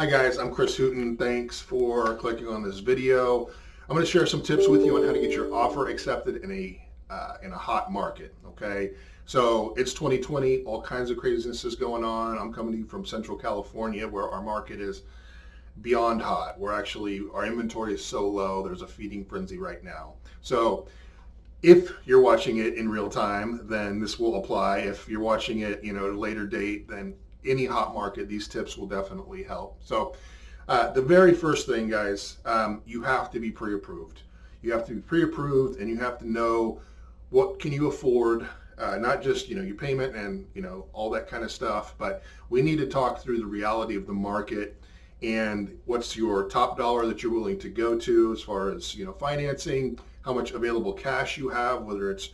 Hi guys, I'm Chris Hooten. Thanks for clicking on this video. I'm going to share some tips with you on how to get your offer accepted in a hot market. Okay, so it's 2020, all kinds of craziness is going on. I'm coming to you from Central California, where our market is beyond hot. Our inventory is so low. There's a feeding frenzy right now. So if you're watching it in real time, then this will apply. If you're watching it, at a later date, then any hot market, these tips will definitely help. So the very first thing, guys, you have to be pre-approved. You have to be pre-approved, and you have to know what can you afford, not just your payment and all that kind of stuff, but we need to talk through the reality of the market and what's your top dollar that you're willing to go to as far as financing, how much available cash you have, whether it's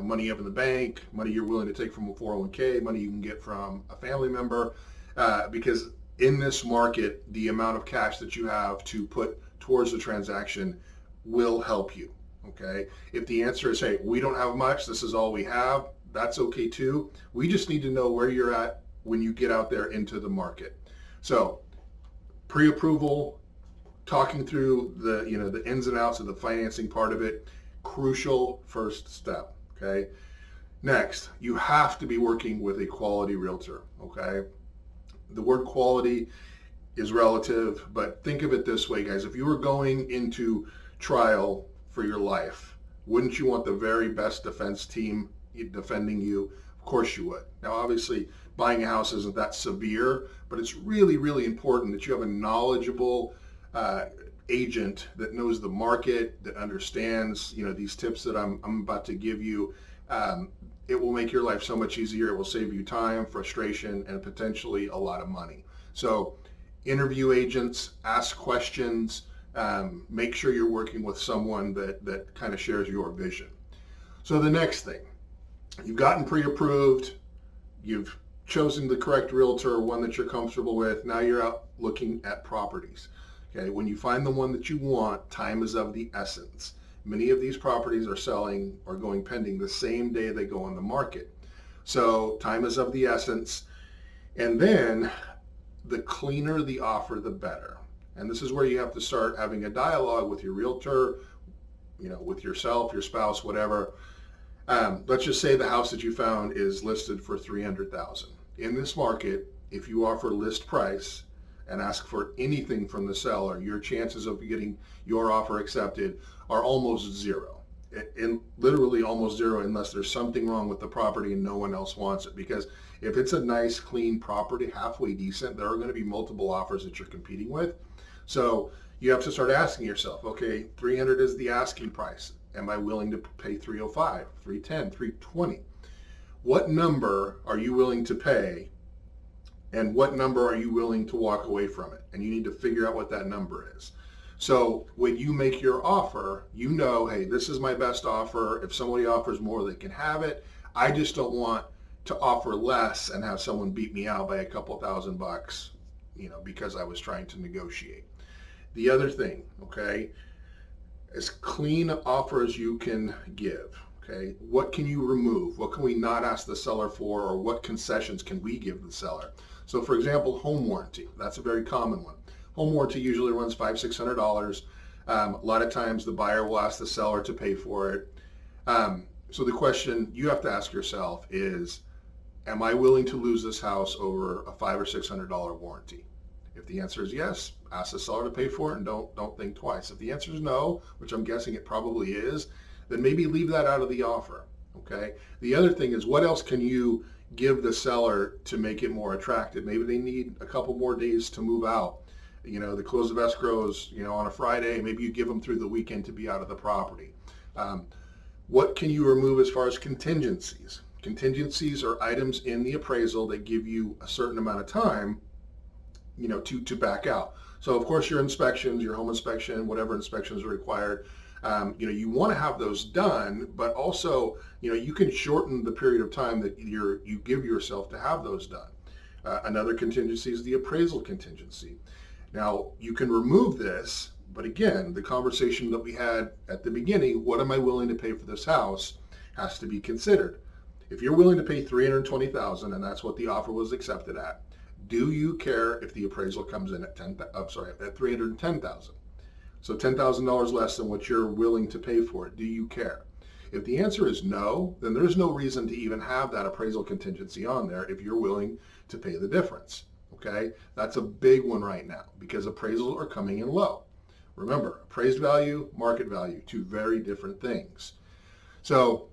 money you have in the bank, money you're willing to take from a 401k, money you can get from a family member, because in this market, the amount of cash that you have to put towards the transaction will help you. Okay, if the answer is, hey, we don't have much, this is all we have, that's okay too. We just need to know where you're at when you get out there into the market. So pre-approval, talking through the ins and outs of the financing part of it, crucial first step. Okay. Next, you have to be working with a quality realtor. Okay. The word quality is relative, but think of it this way, guys. If you were going into trial for your life, wouldn't you want the very best defense team defending you? Of course you would. Now, obviously, buying a house isn't that severe, but it's really, really important that you have a knowledgeable agent that knows the market, that understands these tips that I'm about to give you. It will make your life so much easier. It will save you time, frustration, and potentially a lot of money. So interview agents, ask questions, make sure you're working with someone that kind of shares your vision. So the next thing, you've gotten pre-approved, you've chosen the correct realtor, one that you're comfortable with. Now you're out looking at properties. Okay, when you find the one that you want, time is of the essence. Many of these properties are selling or going pending the same day they go on the market. So time is of the essence. And then the cleaner the offer, the better. And this is where you have to start having a dialogue with your realtor, with yourself, your spouse, whatever. Let's just say the house that you found is listed for $300,000. In this market, if you offer list price and ask for anything from the seller, your chances of getting your offer accepted are almost zero. And literally almost zero, unless there's something wrong with the property and no one else wants it. Because if it's a nice, clean property, halfway decent, there are going to be multiple offers that you're competing with. So you have to start asking yourself, okay, 300 is the asking price. Am I willing to pay 305, 310, 320? What number are you willing to pay? And what number are you willing to walk away from it? And you need to figure out what that number is. So when you make your offer, hey, this is my best offer. If somebody offers more, they can have it. I just don't want to offer less and have someone beat me out by a couple $1,000, because I was trying to negotiate. The other thing, okay, as clean an offer as you can give. Okay, what can you remove? What can we not ask the seller for, or what concessions can we give the seller? So for example, home warranty, that's a very common one. Home warranty usually runs $500-600. A lot of times the buyer will ask the seller to pay for it. So the question you have to ask yourself is, am I willing to lose this house over a $500 or $600 warranty? If the answer is yes, ask the seller to pay for it and don't think twice. If the answer is no, which I'm guessing it probably is, then maybe leave that out of the offer. Okay. The other thing is, what else can you give the seller to make it more attractive? Maybe they need a couple more days to move out. The close of escrows, on a Friday. Maybe you give them through the weekend to be out of the property. What can you remove as far as contingencies? Contingencies are items in the appraisal that give you a certain amount of time, to back out. So of course your inspections, your home inspection, whatever inspections are required, you want to have those done, but also, you can shorten the period of time that you give yourself to have those done. Another contingency is the appraisal contingency. Now, you can remove this, but again, the conversation that we had at the beginning, what am I willing to pay for this house, has to be considered. If you're willing to pay $320,000, and that's what the offer was accepted at, Do you care if the appraisal comes in at at 310,000? So $10,000 less than what you're willing to pay for it. Do you care? If the answer is no, then there's no reason to even have that appraisal contingency on there if you're willing to pay the difference. Okay, that's a big one right now because appraisals are coming in low. Remember, appraised value, market value, two very different things. So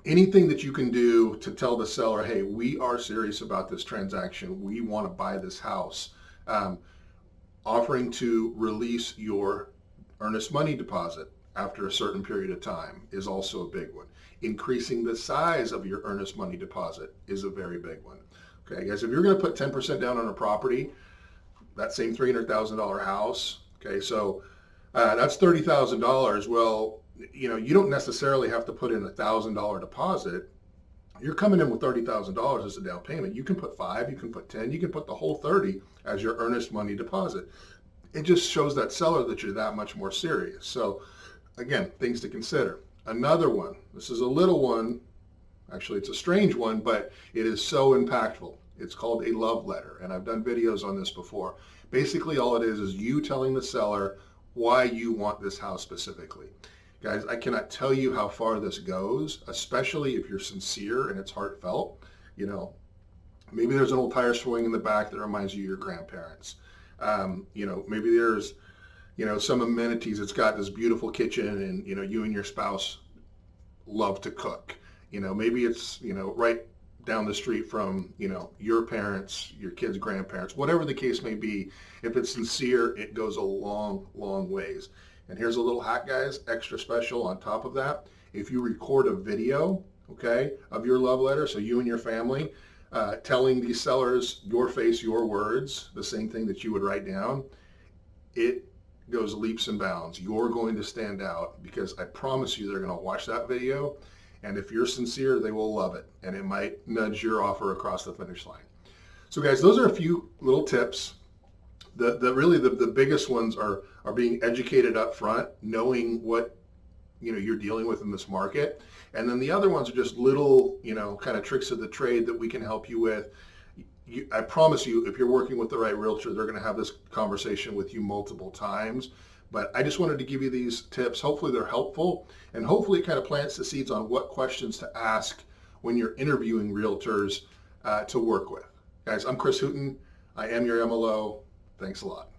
anything that you can do to tell the seller, hey, we are serious about this transaction. We want to buy this house. Offering to release your earnest money deposit after a certain period of time is also a big one. Increasing the size of your earnest money deposit is a very big one. Okay, guys, if you're going to put 10% down on a property, that same $300,000 house, okay, so that's $30,000. Well, you don't necessarily have to put in $1,000 deposit. You're coming in with $30,000 as a down payment. You can put 5, you can put 10, you can put the whole 30 as your earnest money deposit. It just shows that seller that you're that much more serious. So again, things to consider. Another one, this is a little one, actually it's a strange one, but it is so impactful. It's called a love letter, and I've done videos on this before. Basically all it is you telling the seller why you want this house specifically. Guys, I cannot tell you how far this goes, especially if you're sincere and it's heartfelt. Maybe there's an old tire swing in the back that reminds you of your grandparents. Maybe there's, some amenities. It's got this beautiful kitchen and, you and your spouse love to cook. Maybe it's, right down the street from, your parents, your kids' grandparents, whatever the case may be. If it's sincere, it goes a long, long ways. And here's a little hack, guys, extra special on top of that. If you record a video, okay, of your love letter, so you and your family, telling these sellers your face, your words, the same thing that you would write down, it goes leaps and bounds. You're going to stand out because I promise you they're going to watch that video. And if you're sincere, they will love it. And it might nudge your offer across the finish line. So guys, those are a few little tips. The biggest ones are being educated up front, knowing what you're dealing with in this market. And then the other ones are just little, kind of tricks of the trade that we can help you with. I promise you, if you're working with the right realtor, they're going to have this conversation with you multiple times. But I just wanted to give you these tips. Hopefully they're helpful, and hopefully it kind of plants the seeds on what questions to ask when you're interviewing realtors to work with. Guys, I'm Chris Hooten. I am your MLO. Thanks a lot.